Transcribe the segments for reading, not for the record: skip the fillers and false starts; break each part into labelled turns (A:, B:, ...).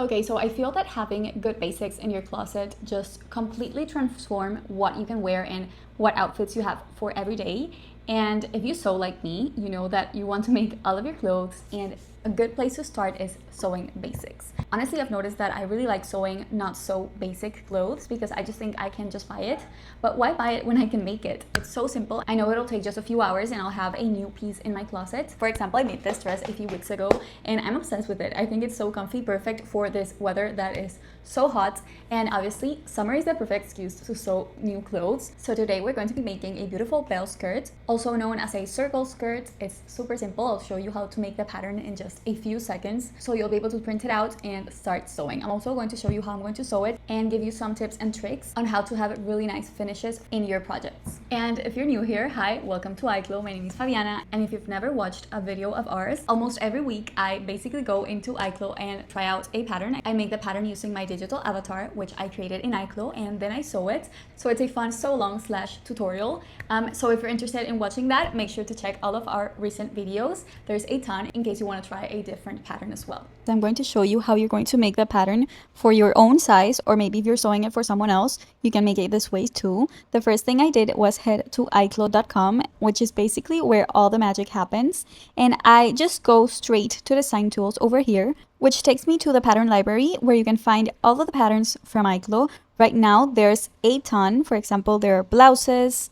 A: Okay, so I feel that having good basics in your closet just completely transform what you can wear and what outfits you have for every day. And if you sew like me, you know that you want to make all of your clothes, and a good place to start is sewing basics. Honestly, I've noticed that I really like sewing not so basic clothes because I just think I can just buy it. But why buy it when I can make it? It's so simple. I know it'll take just a few hours and I'll have a new piece in my closet. For example, I made this dress a few weeks ago and I'm obsessed with it. I think it's so comfy, perfect for this weather that is so hot. And obviously, summer is the perfect excuse to sew new clothes. So today we're going to be making a beautiful bell skirt, also known as a circle skirt. It's super simple. I'll show you how to make the pattern in just a few seconds, so you'll be able to print it out and start sewing. I'm also going to show you how I'm going to sew it and give you some tips and tricks on how to have really nice finishes in your projects. And if you're new here, hi, welcome to iClo. My name is Fabiana, and if you've never watched a video of ours, almost every week I basically go into iClo and try out a pattern. I make the pattern using my digital avatar, which I created in iClo, and then I sew it. So it's a fun sew along / tutorial. So if you're interested in watching that, make sure to check all of our recent videos. There's a ton in case you want to try a different pattern as well.
B: I'm going to show you how you're going to make the pattern for your own size, or maybe if you're sewing it for someone else, you can make it this way too. The first thing I did was head to iclo.com, which is basically where all the magic happens. And I just go straight to design tools over here, which takes me to the pattern library where you can find all of the patterns from iClo. Right now, there's a ton. For example, there are blouses,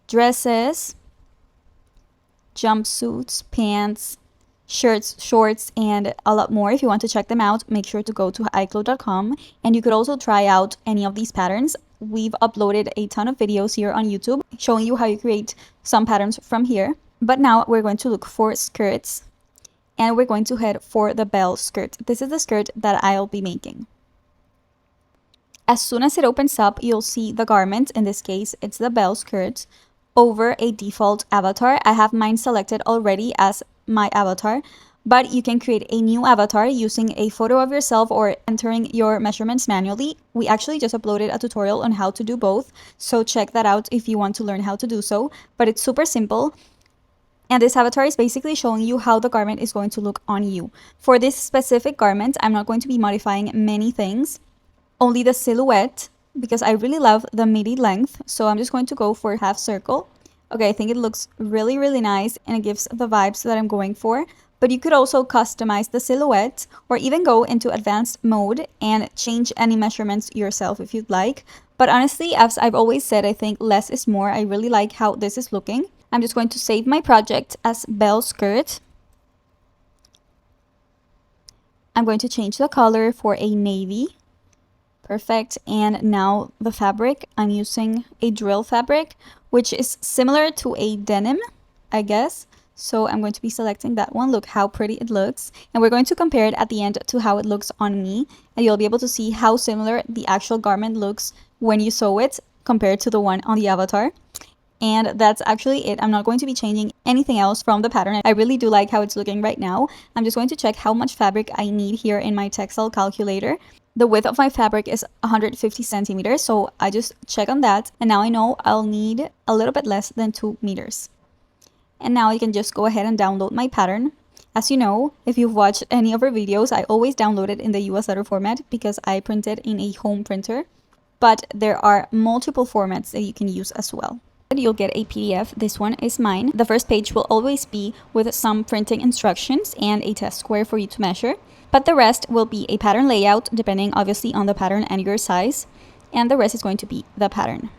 B: dresses, jumpsuits, pants, shirts, shorts, and a lot more. If you want to check them out, make sure to go to iclo.com, and you could also try out any of these patterns. We've uploaded a ton of videos here on YouTube showing you how you create some patterns from here. But now we're going to look for skirts, and we're going to head for the bell skirt. This is the skirt that I'll be making. As soon as it opens up, you'll see the garment. In this case, it's the bell skirt over a default avatar. I have mine selected already as my avatar, but you can create a new avatar using a photo of yourself or entering your measurements manually. We actually just uploaded a tutorial on how to do both, so check that out if you want to learn how to do so. But it's super simple. And this avatar is basically showing you how the garment is going to look on you. For this specific garment, I'm not going to be modifying many things, only the silhouette, because I really love the midi length. So I'm just going to go for half circle. Okay, I think it looks really, really nice and it gives the vibes that I'm going for. But you could also customize the silhouette or even go into advanced mode and change any measurements yourself if you'd like. But honestly, as I've always said, I think less is more. I really like how this is looking. I'm just going to save my project as bell skirt. I'm going to change the color for a navy. Perfect. And now the fabric, I'm using a drill fabric, which is similar to a denim, I guess. So I'm going to be selecting that one. Look how pretty it looks. And we're going to compare it at the end to how it looks on me. And you'll be able to see how similar the actual garment looks when you sew it compared to the one on the avatar. And that's actually it. I'm not going to be changing anything else from the pattern. I really do like how it's looking right now. I'm just going to check how much fabric I need here in my textile calculator. The width of my fabric is 150 centimeters, so I just check on that. And now I know I'll need a little bit less than 2 meters. And now you can just go ahead and download my pattern. As you know, if you've watched any of our videos, I always download it in the US letter format because I print it in a home printer. But there are multiple formats that you can use as well. You'll get a PDF. This one is mine. The first page will always be with some printing instructions and a test square for you to measure. But the rest will be a pattern layout, depending obviously on the pattern and your size. And the rest is going to be the pattern.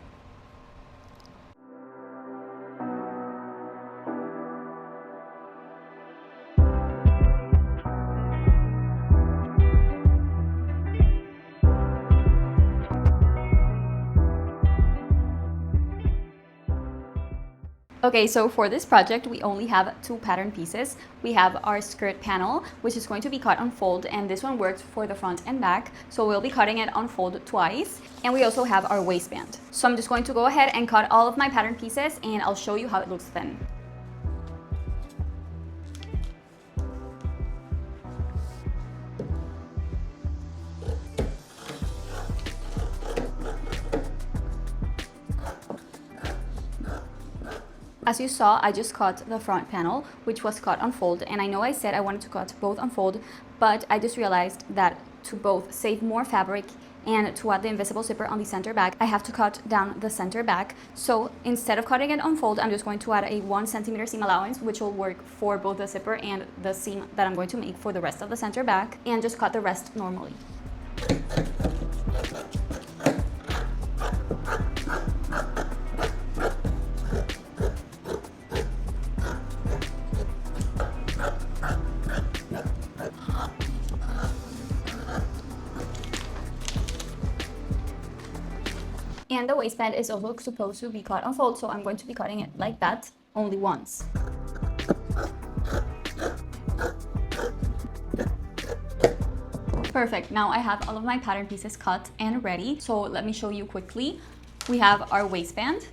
A: Okay, so for this project, we only have 2 pattern pieces. We have our skirt panel, which is going to be cut on fold, and this one works for the front and back, so we'll be cutting it on fold twice. And we also have our waistband. So I'm just going to go ahead and cut all of my pattern pieces, and I'll show you how it looks then. As you saw, I just cut the front panel, which was cut on fold, and I know I said I wanted to cut both on fold, but I just realized that to both save more fabric and to add the invisible zipper on the center back, I have to cut down the center back. So instead of cutting it on fold, I'm just going to add a 1 centimeter seam allowance, which will work for both the zipper and the seam that I'm going to make for the rest of the center back, and just cut the rest normally. And the waistband is also supposed to be cut on fold, so I'm going to be cutting it like that, only once. Perfect, now I have all of my pattern pieces cut and ready, so let me show you quickly. We have our waistband,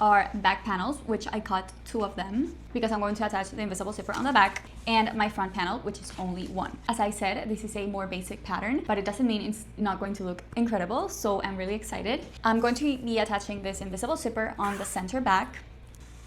A: our back panels, which I cut 2 of them because I'm going to attach the invisible zipper on the back, and my front panel, which is only 1. As I said, this is a more basic pattern, but it doesn't mean it's not going to look incredible, so I'm really excited. I'm going to be attaching this invisible zipper on the center back.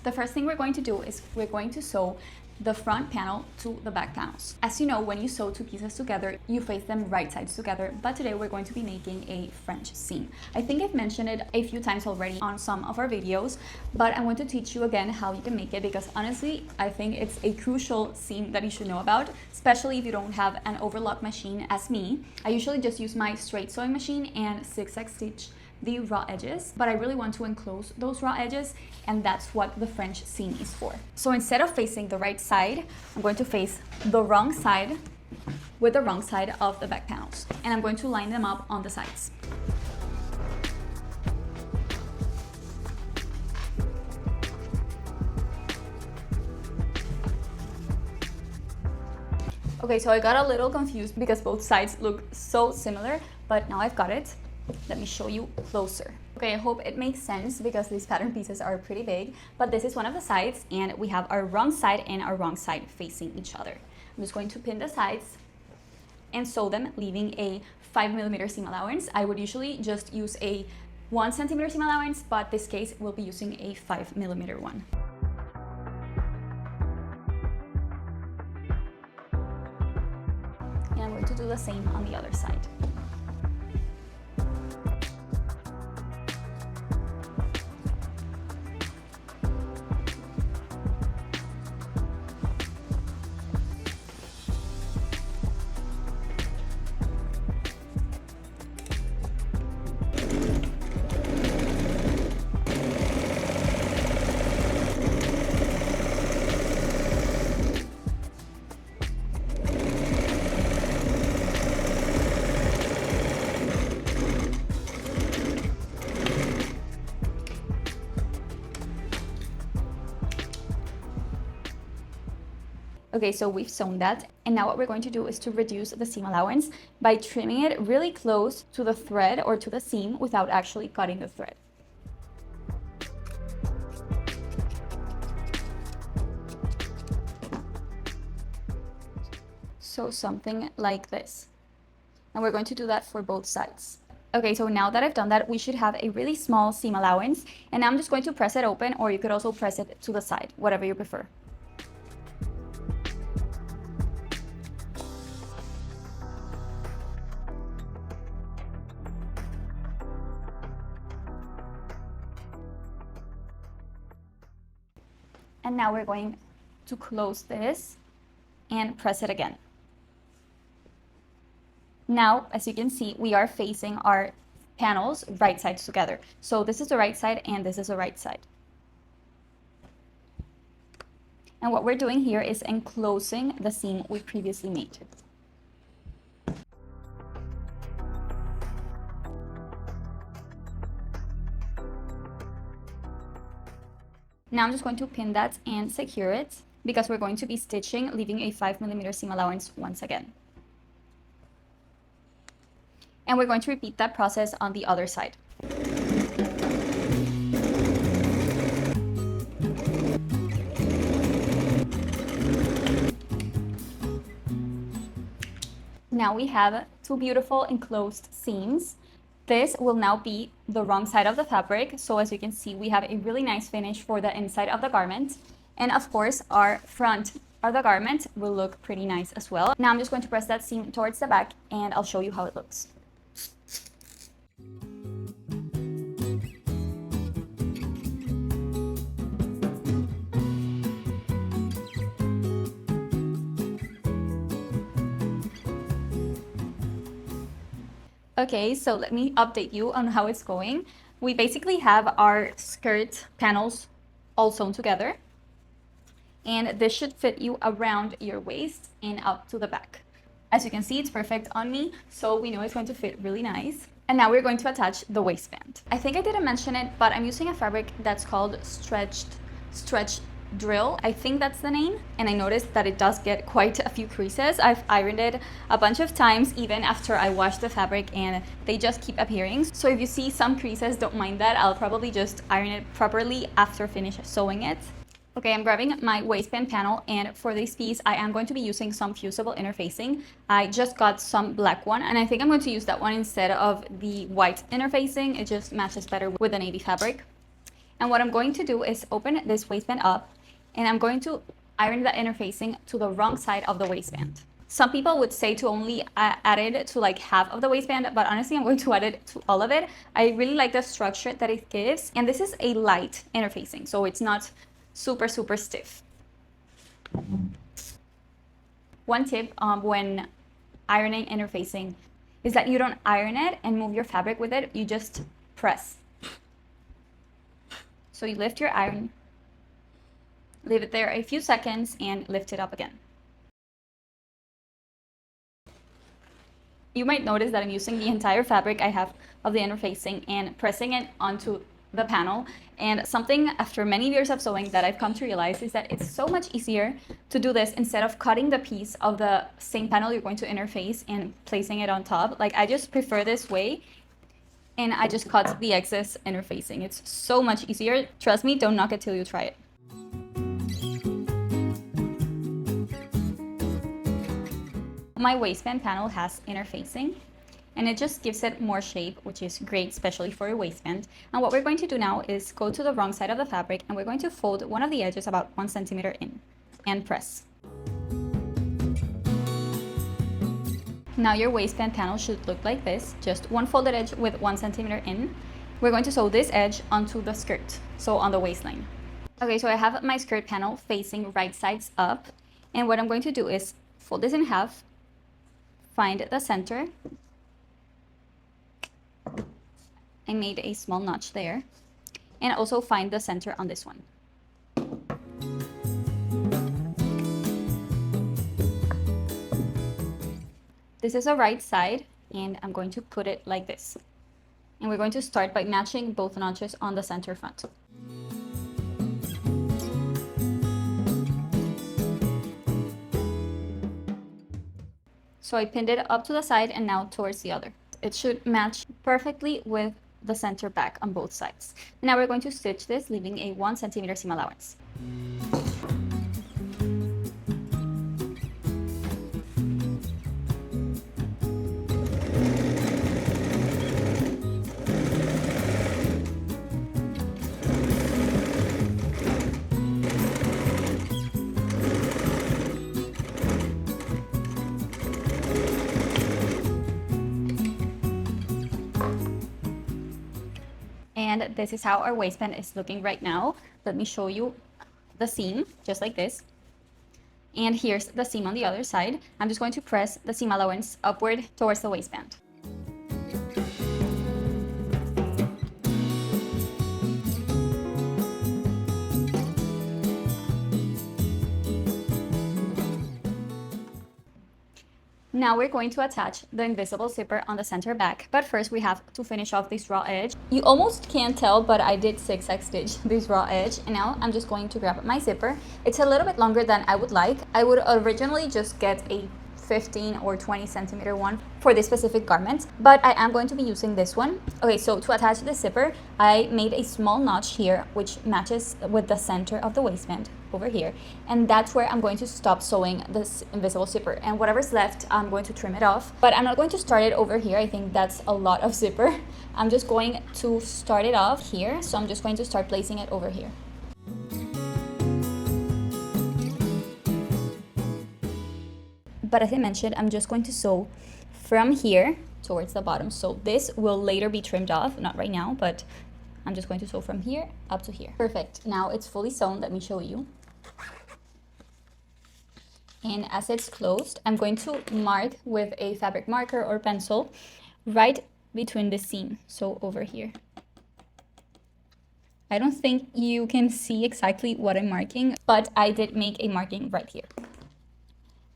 A: The first thing we're going to do is we're going to sew the front panel to the back panels. As you know, when you sew 2 pieces together, you face them right sides together, but today we're going to be making a French seam. I think I've mentioned it a few times already on some of our videos, but I'm going to teach you again how you can make it, because honestly, I think it's a crucial seam that you should know about, especially if you don't have an overlock machine as me. I usually just use my straight sewing machine and zigzag stitch the raw edges, but I really want to enclose those raw edges, and that's what the French seam is for. So instead of facing the right side, I'm going to face the wrong side with the wrong side of the back panels, and I'm going to line them up on the sides. Okay, so I got a little confused because both sides look so similar, but now I've got it. Let me show you closer. Okay, I hope it makes sense because these pattern pieces are pretty big, but this is one of the sides, and we have our wrong side and our wrong side facing each other. I'm just going to pin the sides and sew them, leaving a 5mm seam allowance. I would usually just use a 1 centimeter seam allowance, but this case we'll be using a 5mm one. And I'm going to do the same on the other side. Okay, so we've sewn that, and now what we're going to do is to reduce the seam allowance by trimming it really close to the thread or to the seam without actually cutting the thread. So something like this. And we're going to do that for both sides. Okay, so now that I've done that, we should have a really small seam allowance, and I'm just going to press it open, or you could also press it to the side, whatever you prefer. And now we're going to close this and press it again. Now, as you can see, we are facing our panels right sides together. So this is the right side and this is the right side. And what we're doing here is enclosing the seam we previously made. Now I'm just going to pin that and secure it because we're going to be stitching, leaving a 5mm seam allowance once again. And we're going to repeat that process on the other side. Now we have 2 beautiful enclosed seams. This will now be the wrong side of the fabric. So as you can see, we have a really nice finish for the inside of the garment. And of course, our front of the garment will look pretty nice as well. Now I'm just going to press that seam towards the back and I'll show you how it looks. Okay, so let me update you on how it's going. We basically have our skirt panels all sewn together, and this should fit you around your waist and up to the back. As you can see, it's perfect on me, so we know it's going to fit really nice. And now we're going to attach the waistband. I think I didn't mention it, but I'm using a fabric that's called stretch drill. I think that's the name, and I noticed that it does get quite a few creases. I've ironed it a bunch of times even after I washed the fabric, and they just keep appearing. So if you see some creases, don't mind that. I'll probably just iron it properly after finish sewing it. Okay, I'm grabbing my waistband panel, and for this piece I am going to be using some fusible interfacing. I just got some black one, and I think I'm going to use that one instead of the white interfacing. It just matches better with the navy fabric. And what I'm going to do is open this waistband up, and I'm going to iron the interfacing to the wrong side of the waistband. Some people would say to only add it to like half of the waistband, but honestly I'm going to add it to all of it. I really like the structure that it gives, and this is a light interfacing, so it's not super stiff. One tip when ironing interfacing is that you don't iron it and move your fabric with it, you just press. So you lift your iron, leave it there a few seconds, and lift it up again. You might notice that I'm using the entire fabric I have of the interfacing and pressing it onto the panel. And something after many years of sewing that I've come to realize is that it's so much easier to do this instead of cutting the piece of the same panel you're going to interface and placing it on top. Like, I just prefer this way, and I just cut the excess interfacing. It's so much easier. Trust me, don't knock it till you try it. My waistband panel has interfacing, and it just gives it more shape, which is great, especially for a waistband. And what we're going to do now is go to the wrong side of the fabric, and we're going to fold one of the edges about 1 centimeter in and press. Now your waistband panel should look like this, just one folded edge with 1 centimeter in. We're going to sew this edge onto the skirt, so on the waistline. Okay, so I have my skirt panel facing right sides up, and what I'm going to do is fold this in half, find the center. I made a small notch there, and also find the center on this one. This is the right side, and I'm going to put it like this. And we're going to start by matching both notches on the center front. So I pinned it up to the side and now towards the other. It should match perfectly with the center back on both sides. Now we're going to stitch this, leaving a 1 centimeter seam allowance. And this is how our waistband is looking right now. Let me show you the seam, just like this. And here's the seam on the other side. I'm just going to press the seam allowance upward towards the waistband. Now we're going to attach the invisible zipper on the center back, but first we have to finish off this raw edge. You almost can't tell, but I did zigzag stitch this raw edge, and now I'm just going to grab my zipper. It's a little bit longer than I would like. I would originally just get a 15 or 20 centimeter one for this specific garment, but I am going to be using this one. Okay, so to attach the zipper, I made a small notch here, which matches with the center of the waistband over here, and that's where I'm going to stop sewing this invisible zipper, and whatever's left I'm going to trim it off, but I'm not going to start it over here. I think that's a lot of zipper. I'm just going to start it off here, so I'm just going to start placing it over here.
B: but as I mentioned, I'm just going to sew from here towards the bottom. So this will later be trimmed off, not right now, but I'm just going to sew from here up to here. Perfect. Now it's fully sewn. Let me show you. And as it's closed, I'm going to mark with a fabric marker or pencil right between the seam, so over here. I don't think you can see exactly what I'm marking, but I did make a marking right here.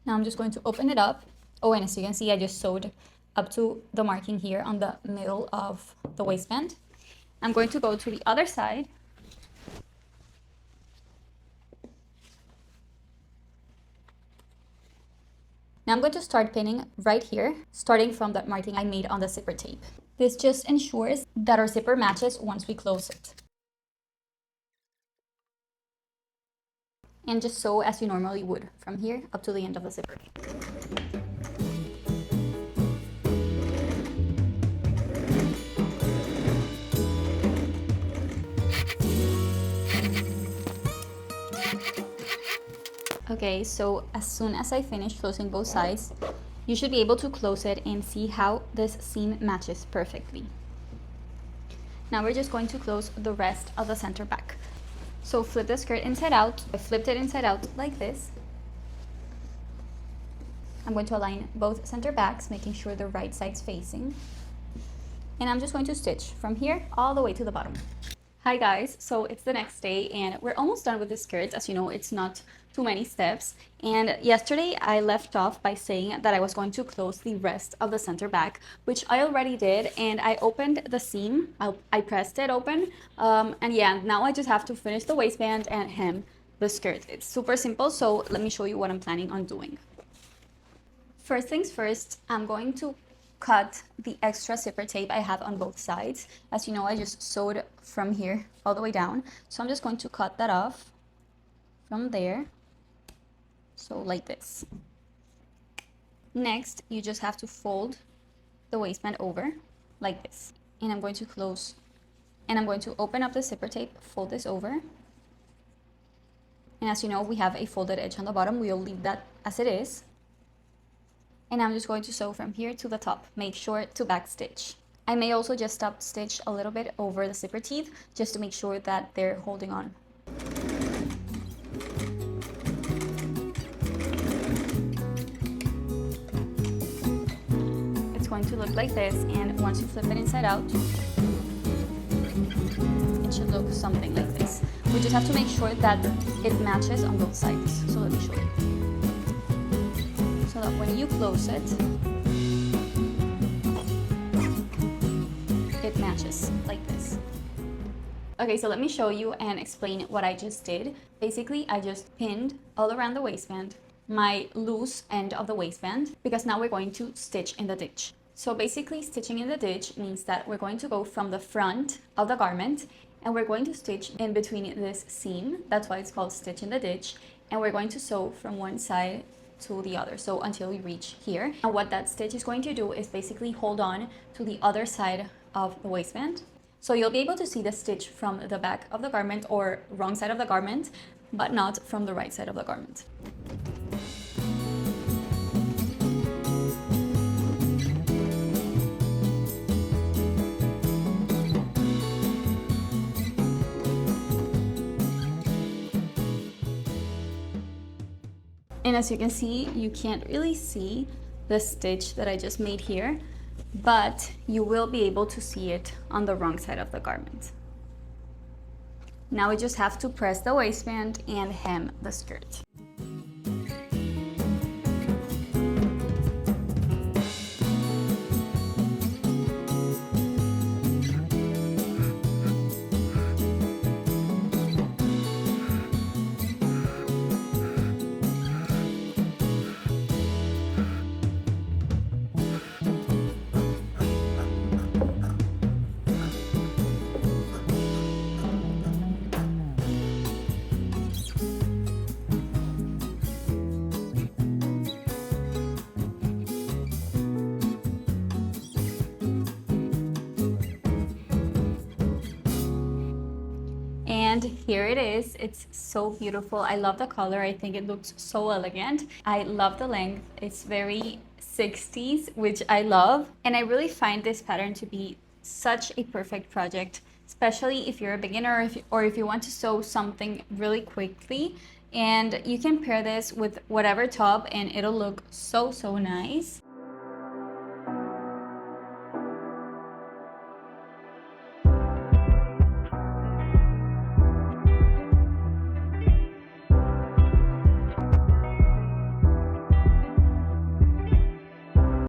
B: Now I'm just going to open it up. Oh, and as you can see, I just sewed up to the marking here on the middle of the waistband. I'm going to go to the other side. Now I'm going to start pinning right here, starting from that marking I made on the zipper tape. This just ensures that our zipper matches once we close it. And just sew as you normally would from here up to the end of the zipper. Okay, so as soon as I finish closing both sides, you should be able to close it and see how this seam matches perfectly. Now we're just going to close the rest of the center back. So flip the skirt inside out. I flipped it inside out like this. I'm going to align both center backs, making sure the right side's facing. And I'm just going to stitch from here all the way to the bottom. Hi guys, so it's the next day and we're almost done with the skirt. As you know, it's not too many steps. And yesterday I left off by saying that I was going to close the rest of the center back, which I already did. And I opened the seam, I pressed it open. And yeah, now I just have to finish the waistband and hem the skirt. It's super simple, so let me show you what I'm planning on doing. First things first, I'm going to cut the extra zipper tape I have on both sides. As you know, I just sewed from here all the way down. So I'm just going to cut that off from there. So like this. Next, you just have to fold the waistband over like this. And I'm going to close, and I'm going to open up the zipper tape, fold this over. And as you know, we have a folded edge on the bottom. We'll leave that as it is. And I'm just going to sew from here to the top. Make sure to back stitch. I may also just stop stitch a little bit over the zipper teeth just to make sure that they're holding on. It's going to look like this, and once you flip it inside out, it should look something like this. We just have to make sure that it matches on both sides. So let me show you. So that when you close it, it matches like this. Okay, so let me show you and explain what I just did. Basically, I just pinned all around the waistband, my loose end of the waistband, because now we're going to stitch in the ditch. So basically, stitching in the ditch means that we're going to go from the front of the garment and we're going to stitch in between this seam. That's why it's called stitch in the ditch. And we're going to sew from one side to the other, so until we reach here. And what that stitch is going to do is basically hold on to the other side of the waistband. So you'll be able to see the stitch from the back of the garment or wrong side of the garment, but not from the right side of the garment. And as you can see, you can't really see the stitch that I just made here, but you will be able to see it on the wrong side of the garment. Now we just have to press the waistband and hem the skirt.
A: And here it is. It's so beautiful. I love the color. I think it looks so elegant. I love the length. It's very 60s, which I love. And I really find this pattern to be such a perfect project, especially if you're a beginner or if you want to sew something really quickly. And you can pair this with whatever top and it'll look so nice.